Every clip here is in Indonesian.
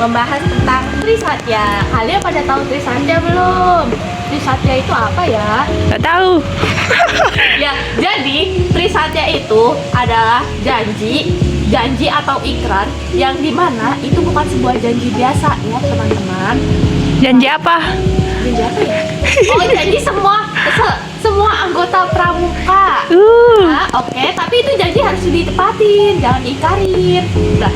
membahas tentang Trisatya. Kalian pada tahu Trisatya belum? Trisatya itu apa ya? Nggak tahu. Ya, jadi Trisatya itu adalah janji atau ikrar yang dimana itu bukan sebuah janji biasa ya teman-teman. Janji apa? Janji apa ya? Oh, janji semua anggota pramuka. Nah, oke, tapi itu janji harus ditepatin, jangan diikarin. Nah,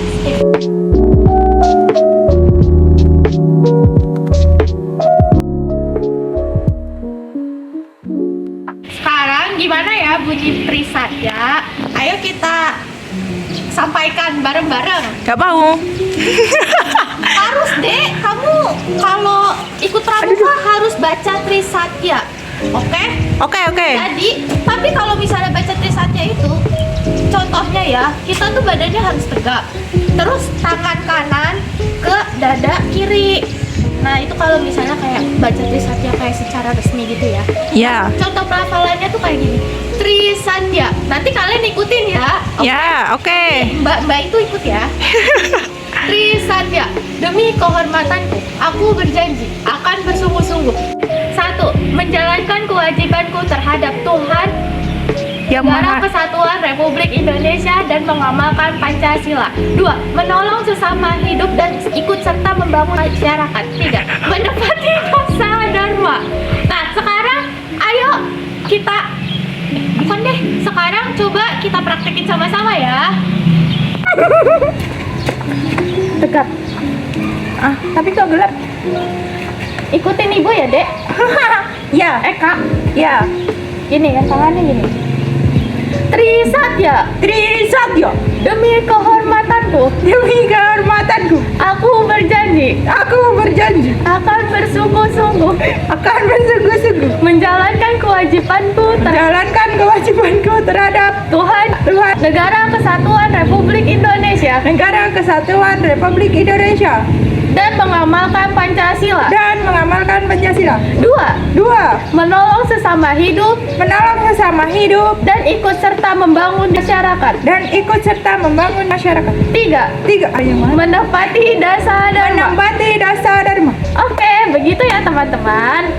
sekarang gimana ya bunyi Trisatya? Ayo kita sampaikan bareng-bareng. Nggak mau. Harus deh, kamu kalau ikut pramuka harus baca Trisatya. Oke? Oke. Jadi, tapi kalau misalnya baca Trisatya itu, contohnya ya, kita tuh badannya harus tegak. Terus tangan kanan ke dada kiri. Nah, itu kalau misalnya kayak baca Trisatya kayak secara resmi gitu ya. Ya. Contoh pelafalannya tuh kayak gini. Trisatya. Nanti kalian ikutin ya. Ya, oke. Mbak itu ikut ya. Trisatya, demi kehormatanku, aku berjanji akan bersungguh-sungguh. 1. Menjalankan kewajibanku terhadap Tuhan, Yang Negara mana? Kesatuan Republik Indonesia dan mengamalkan Pancasila. 2. Menolong sesama hidup dan ikut serta membangun masyarakat. 3. Menepati dosa dharma. Nah, sekarang ayo kita bukan deh, sekarang coba kita praktekin sama-sama ya. Dekat. Tapi kok gelap? Ikutin ibu ya, Dek. Ya. Kak. Ya. Gini ya, tangannya gini. Trisatya, Trisatya, demi kehormatanku, demi kehormatanku, aku berjanji akan bersungguh-sungguh akan bersungguh-sungguh menjalankan kewajibanku menjalankan kewajibanku terhadap Tuhan, Negara Kesatuan Republik Indonesia Negara Kesatuan Republik Indonesia dan mengamalkan Pancasila. 2. 2. Menolong sesama hidup Menolong sesama hidup dan ikut serta membangun masyarakat. dan ikut serta membangun masyarakat. 3. 3. Menepati dasar dharma. Menempati dasar dharma. Oke, begitu ya teman-teman.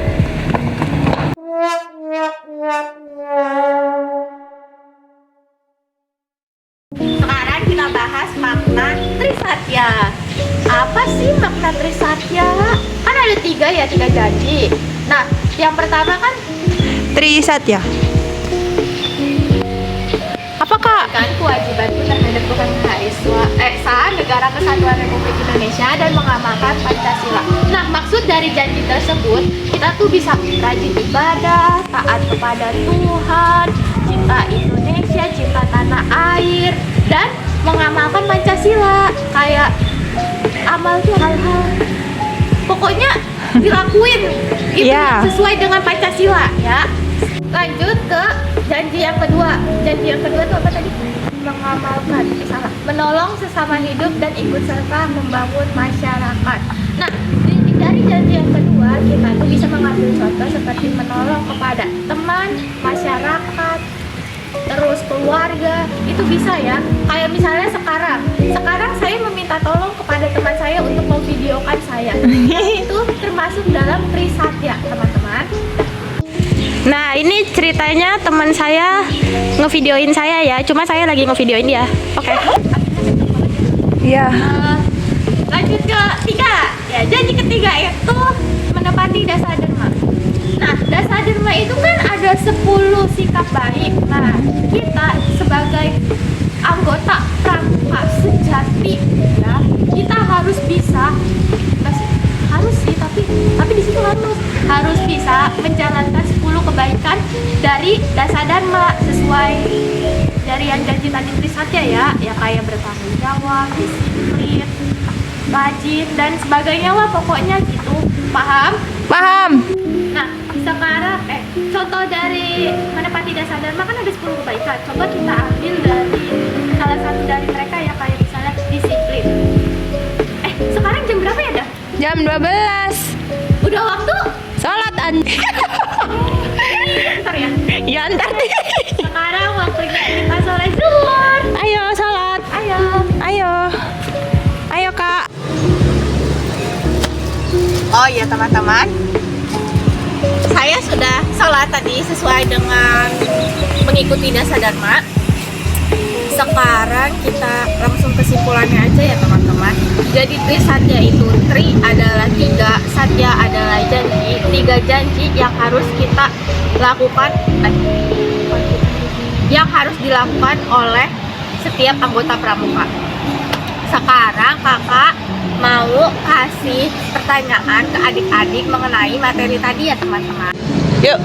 Sekarang kita bahas makna Trisatya. Apa sih makna Trisatya? Kan ada 3 ya, 3 janji. Nah, yang pertama kan Trisatya. Apakah kan kewajibanku terhadap Tuhan Maha Esa, Negara Kesatuan Republik Indonesia dan mengamalkan Pancasila. Nah, maksud dari janji tersebut, kita tuh bisa rajin ibadah, taat kepada Tuhan, cinta Indonesia, cinta tanah air, dan mengamalkan Pancasila. Kayak amal tuh hal-hal pokoknya dilakuin itu Iya. sesuai dengan Pancasila ya. Lanjut ke janji yang kedua. Janji yang kedua itu apa tadi? Mengamalkan, salah. Menolong sesama hidup dan ikut serta membangun masyarakat. Nah, dari janji yang kedua kita tuh bisa mengambil contoh seperti menolong kepada teman, masyarakat, terus keluarga, itu bisa ya. Kayak misalnya sekarang saya meminta tolong kepada teman saya untuk memvideokan saya. Nah, itu termasuk dalam Trisatya, teman-teman. Nah, ini ceritanya teman saya ngevideoin saya ya. Cuma saya lagi ngevideoin dia. Oke. Iya. Lanjut ke 3. Ya, janji ketiga itu menepati dasar dharma. Nah, dasar dharma itu kan ada 10 sikap baik. Nah, kita sebagai anggota pramuka sejati ya, kita harus bisa tapi di situ harus bisa menjalankan 10 kebaikan dari dasar dharma sesuai dari yang janji tadi Trisatya ya, kayak bertanggung jawab, disiplin, rajin dan sebagainya lah pokoknya gitu. Paham? Nah, sekarang contoh dari menepati dasar dharma kan ada 10 kebaikan. Coba kita ambil dari salah satu dari mereka ya, kayak misalnya disiplin. Sekarang jam berapa ya, Dah? Jam 12. Udah waktu Salat ntar ya. Ya ntar. Sekarang waktunya kita sholat zuhur. Ayo salat. Ayo. Ayo. Ayo Kak. Oh iya teman-teman, saya sudah sholat tadi sesuai dengan mengikuti dasar dharma. Sekarang kita langsung kesimpulannya aja ya teman-teman. Jadi tri satya itu, tri adalah tiga, satya adalah janji. Tiga janji yang harus kita lakukan, yang harus dilakukan oleh setiap anggota pramuka. Sekarang kakak mau kasih pertanyaan ke adik-adik mengenai materi tadi ya teman-teman. Yuk.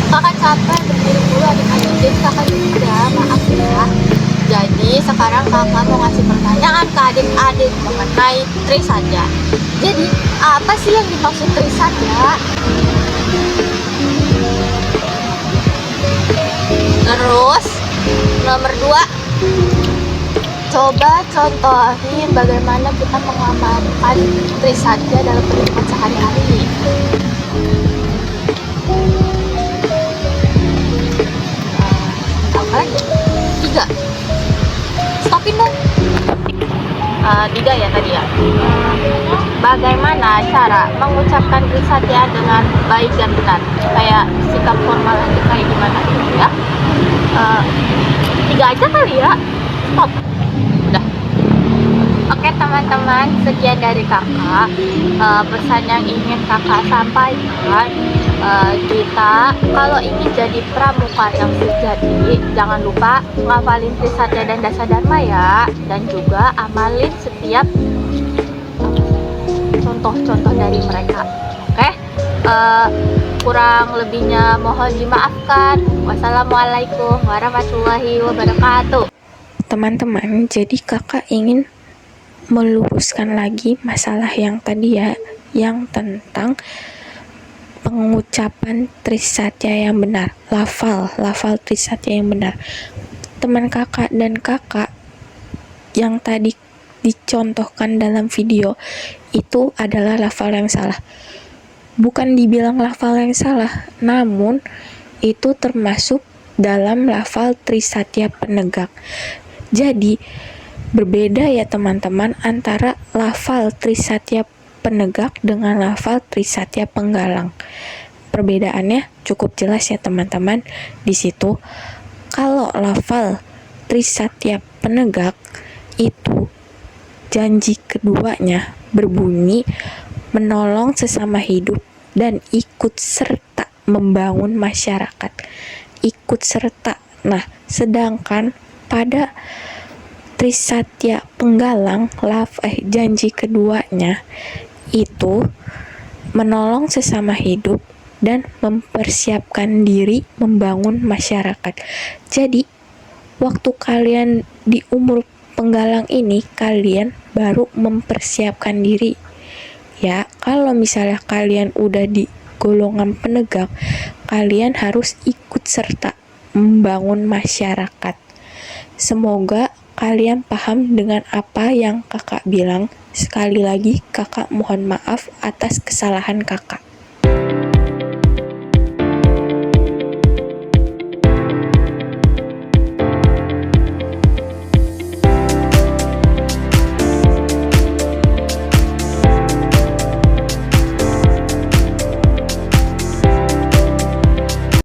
Kakak capek berdiri dulu adik-adik, jadi kakak juga maaf ya. Jadi sekarang kakak mau ngasih pertanyaan ke adik-adik mengenai tri satya. Jadi apa sih yang dimaksud tri satya? Terus nomor 2, coba contohin bagaimana kita mengamalkan tri satya dalam kehidupan sehari-hari. Apa lagi? 3, stopin dong. 3 ya tadi ya. Bagaimana cara mengucapkan tri satya dengan baik dan benar? Kayak sikap formal aja kayak gimana gitu ya. 3 aja kali ya. Stop. Udah. Oke teman-teman, sekian dari kakak. Pesan yang ingin kakak sampaikan, kita kalau ingin jadi pramuka yang sejati, jangan lupa ngafalin tri satya dan dasar dharma ya, dan juga amalin setiap contoh-contoh dari mereka. Oke, kurang lebihnya mohon dimaafkan. Wassalamualaikum warahmatullahi wabarakatuh. Teman-teman, jadi kakak ingin meluruskan lagi masalah yang tadi ya, yang tentang pengucapan tri satya yang benar, lafal tri satya yang benar. Teman kakak dan kakak yang tadi dicontohkan dalam video itu adalah lafal yang salah. Bukan dibilang lafal yang salah, namun itu termasuk dalam lafal tri satya penegak. Jadi berbeda ya teman-teman antara lafal tri satya penegak dengan lafal tri satya penggalang. Perbedaannya cukup jelas ya teman-teman. Di situ kalau lafal tri satya penegak itu janji keduanya berbunyi menolong sesama hidup dan ikut serta membangun masyarakat. Ikut serta. Nah, sedangkan pada tri satya penggalang janji keduanya itu menolong sesama hidup dan mempersiapkan diri membangun masyarakat. Jadi waktu kalian di umur penggalang ini, kalian baru mempersiapkan diri ya. Kalau misalnya kalian udah di golongan penegak, kalian harus ikut serta membangun masyarakat. Semoga kalian paham dengan apa yang kakak bilang. Sekali lagi kakak mohon maaf atas kesalahan kakak.